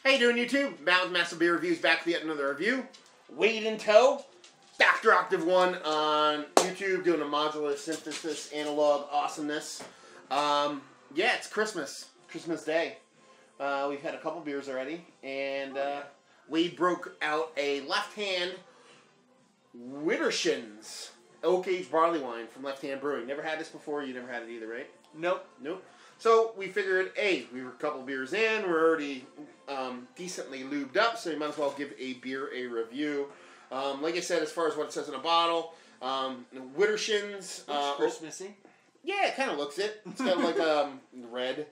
How you doing, YouTube? Mountain's Massive Beer Reviews back with yet another review. Wade in tow. Back to Octave 1 on YouTube, doing a modular synthesis analog awesomeness. Yeah, it's Christmas. Christmas Day. We've had a couple beers already, and Wade broke out a left-hand Widdershins oak-aged barley wine from Left Hand Brewing. Never had this before. You never had it either, right? Nope. Nope. So we figured, hey, we were a couple beers in. We're already decently lubed up, so you might as well give a beer a review. Like I said, as far as what it says in a bottle, Widdershins. Looks Christmassy. Yeah, it kind of looks it. It's got like red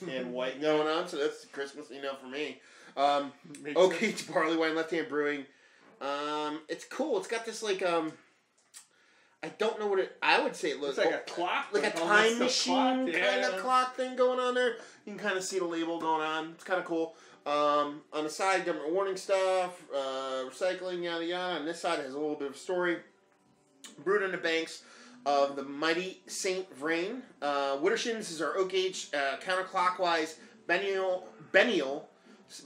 and white going on, so that's Christmas enough for me. Oak-aged barley wine, Left Hand Brewing. It's cool. It's got this like I don't know what it. I would say it looks like a clock, like a time machine kind of clock thing going on there. You can kind of see the label going on. It's kind of cool. On the side, government warning stuff, recycling, yada yada. On this side, it has a little bit of story. Brewed on the banks of the mighty Saint Vrain. Widdershins is our oak-aged, counterclockwise Bennial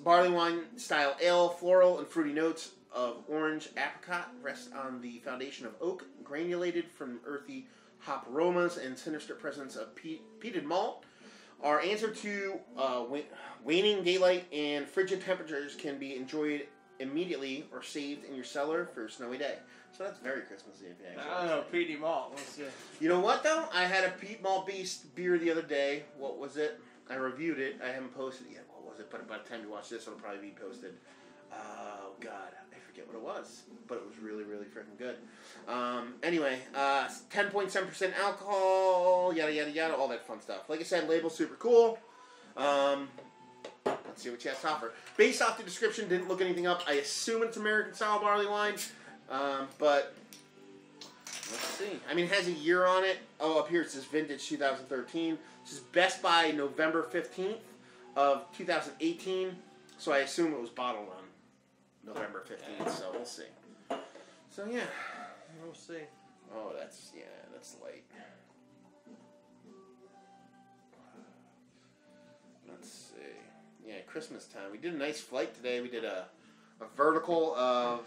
barley wine style ale, floral and fruity notes of orange apricot rest on the foundation of oak, granulated from earthy hop aromas and sinister presence of peated malt. Our answer to waning daylight and frigid temperatures can be enjoyed immediately or saved in your cellar for a snowy day. So that's very Christmassy. If you actually I don't know, peaty malt. Let's see. You know what though? I had a peat malt based beer the other day. What was it? I reviewed it. I haven't posted it yet. What was it? But by the time you watch this, it'll probably be posted. Oh God, I forget what it was, but it was really, really freaking good. Anyway, 10.7% alcohol, yada yada yada, all that fun stuff. Like I said, label's super cool. Let's see what she has to offer. Based off the description, didn't look anything up. I assume it's American style barley wine, but let's see. I mean, it has a year on it. Oh, up here it says vintage 2013. This is Best by November 15th of 2018. So I assume it was bottled on November 15th, so we'll see. So yeah. We'll see. Oh, that's light. Let's see. Yeah, Christmas time. We did a nice flight today. We did a vertical of,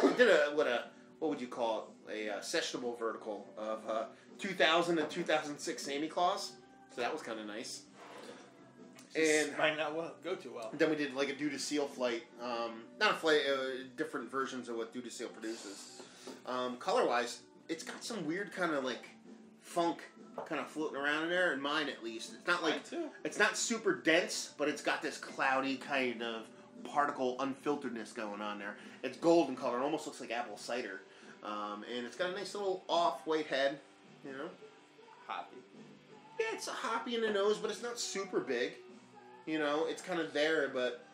we did what would you call it? A sessionable vertical of 2000 and 2006 Santa Claus. So that was kind of nice. And might not go too well. Then we did like a Due to Seal flight. Not a flight, different versions of what Due to Seal produces. Color-wise, it's got some weird kind of like funk kind of floating around in there. In mine, at least, it's not like it's not super dense, but it's got this cloudy kind of particle unfilteredness going on there. It's golden color, it almost looks like apple cider, and it's got a nice little off-white head. You know, hoppy. Yeah, it's a hoppy in the nose, but it's not super big. You know, it's kind of there, but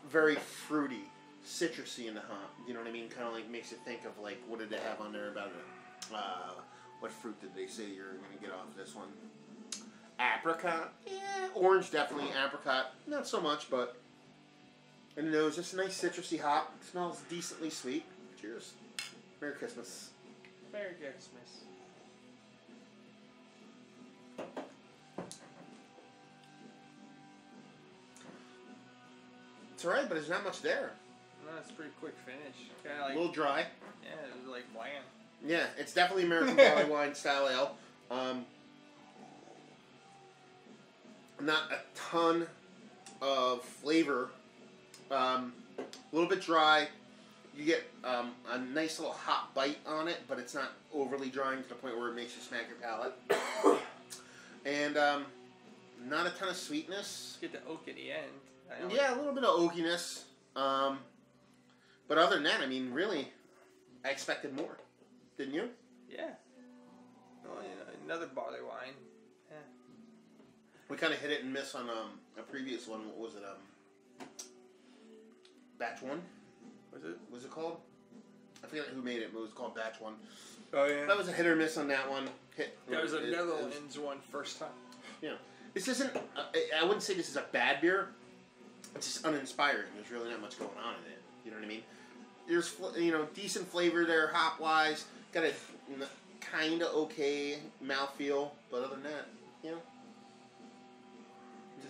very fruity, citrusy in the hop. You know what I mean? Kind of like makes you think of like, what did they have on there about it? What fruit did they say you're going to get off this one? Apricot? Yeah, orange definitely. Apricot, not so much, but in the nose, just a nice citrusy hop. It smells decently sweet. Cheers. Merry Christmas. Merry Christmas. It's alright, but there's not much there. No, it's a pretty quick finish. Kinda like, a little dry. Yeah, it was like bland. Yeah, it's definitely American barley wine style ale. Not a ton of flavor. A little bit dry. You get a nice little hot bite on it, but it's not overly drying to the point where it makes you smack your palate. And not a ton of sweetness. Get the oak at the end. Yeah, a little bit of oakiness. But other than that, I mean, really, I expected more. Didn't you? Yeah. Oh, yeah, another barley wine. Yeah. We kind of hit it and miss on a previous one. What was it? Batch 1? Was it called? I forget who made it, but it was called Batch 1. Oh, yeah. That was a hit or miss on that one. That was a Netherlands one first time. Yeah. This isn't, I wouldn't say this is a bad beer. It's just uninspiring. There's really not much going on in it. You know what I mean? There's, decent flavor there, hop-wise. Got a kind of okay mouthfeel, but other than that,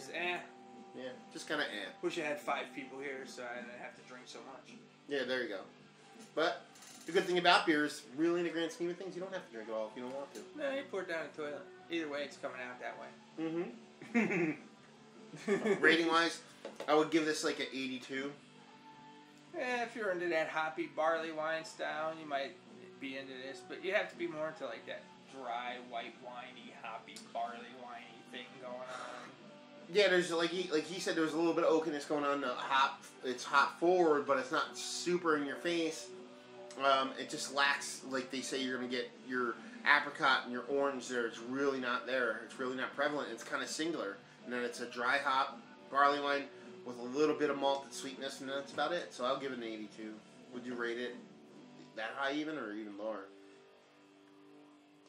It's Yeah, just kind of Wish I had 5 people here so I didn't have to drink so much. Yeah, there you go. But the good thing about beer is, really in the grand scheme of things, you don't have to drink it all if you don't want to. No, you pour it down the toilet. Either way, it's coming out that way. Mm-hmm. Rating-wise, I would give this like an 82. Yeah, if you're into that hoppy barley wine style, you might be into this, but you have to be more into like that dry, white, winey, hoppy, barley winey thing going on. Yeah, there's like he said, there's a little bit of oakiness going on. The hop, it's hop forward, but it's not super in your face. It just lacks, like they say, you're gonna get your apricot and your orange there. It's really not there. It's really not prevalent. It's kind of singular, and then it's a dry hop barley wine with a little bit of malted sweetness, and that's about it. So I'll give it an 82. Would you rate it that high even, or even lower?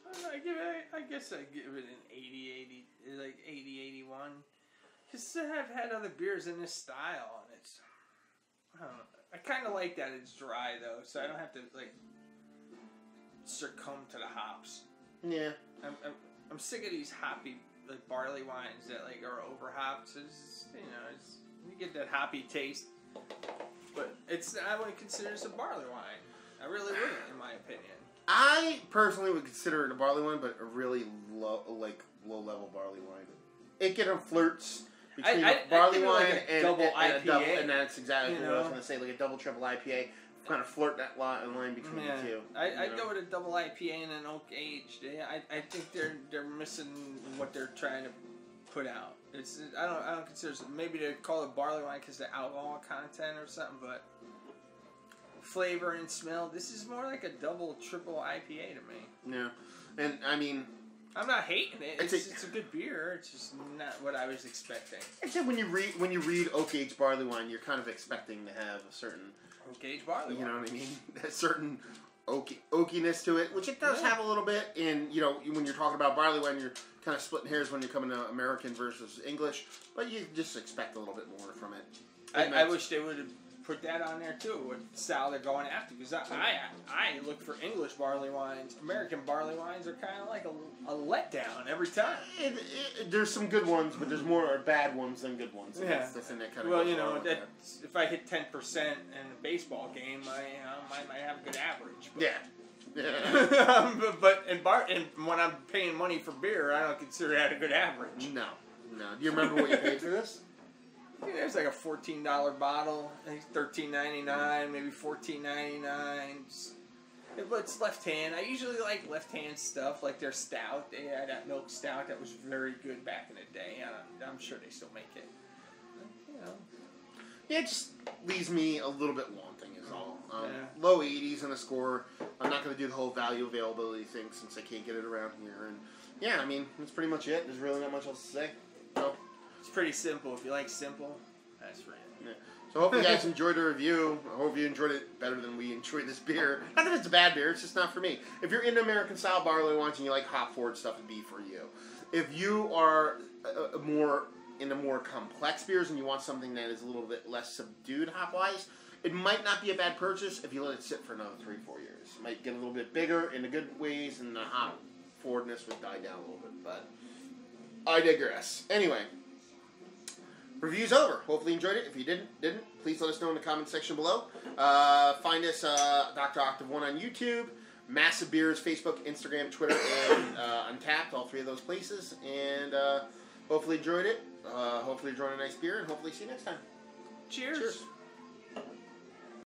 I don't know, I guess I'd give it an 80, like 80, 81. Because I've had other beers in this style, and it's, I don't know. I kind of like that it's dry, though, so I don't have to, like, succumb to the hops. Yeah. I'm sick of these hoppy, like, barley wines that, like, are over hopped. It's, you get that hoppy taste. But I wouldn't consider this a barley wine. I really wouldn't, in my opinion. I personally would consider it a barley wine, but a really low-level barley wine. It kind of flirts between a barley wine and a double, and that's exactly what I was going to say, like a double, triple IPA. Kind of flirt that line between the two. I'd go with a double IPA and an oak aged. I think they're missing what they're trying to put out. I don't consider it, maybe they call it barley wine because of the alcohol content or something, but flavor and smell, this is more like a double, triple IPA to me. Yeah, and I mean, I'm not hating it. It's a good beer. It's just not what I was expecting. Except when you read oak aged barley wine, you're kind of expecting to have a certain oak aged barley wine. You know what I mean? A certain oakiness to it, which it does have a little bit. And when you're talking about barley wine, you're kind of splitting hairs when you're coming to American versus English, but you just expect a little bit more from it. I wish they would have put that on there too, what style they're going after, because I look for English barley wines. American barley wines are kind of like a letdown every time. There's some good ones, but there's more bad ones than good ones. Yeah. That's the thing that kind of if I hit 10% in a baseball game, I might have a good average. But. Yeah. but when I'm paying money for beer, I don't consider that a good average. No. Do you remember what you paid for this? Yeah, there's like a $14 bottle. I think $13.99, maybe $14.99. It's left hand. I usually like left hand stuff, like their stout. They had that milk stout that was very good back in the day. I'm sure they still make it. Yeah, it just leaves me a little bit wanting is all. Low 80s in a score. I'm not going to do the whole value availability thing since I can't get it around here. And yeah, I mean, that's pretty much it. There's really not much else to say. So, it's pretty simple. If you like simple, that's right. Yeah. So hopefully you guys enjoyed the review. I hope you enjoyed it better than we enjoyed this beer. Not that it's a bad beer, it's just not for me. If you're into American style barley wines and you like hop forward stuff, it'd be for you. If you are more into more complex beers and you want something that is a little bit less subdued hop wise, it might not be a bad purchase if you let it sit for another 3-4 years. It might get a little bit bigger in the good ways and the hop forwardness would die down a little bit, but I digress. Anyway. Review's over. Hopefully you enjoyed it. If you didn't, please let us know in the comment section below. Find us, Dr. Octave 1 on YouTube, Massive Beers, Facebook, Instagram, Twitter, and Untapped, all 3 of those places. And hopefully you enjoyed it. Hopefully you're enjoying a nice beer, and hopefully see you next time. Cheers.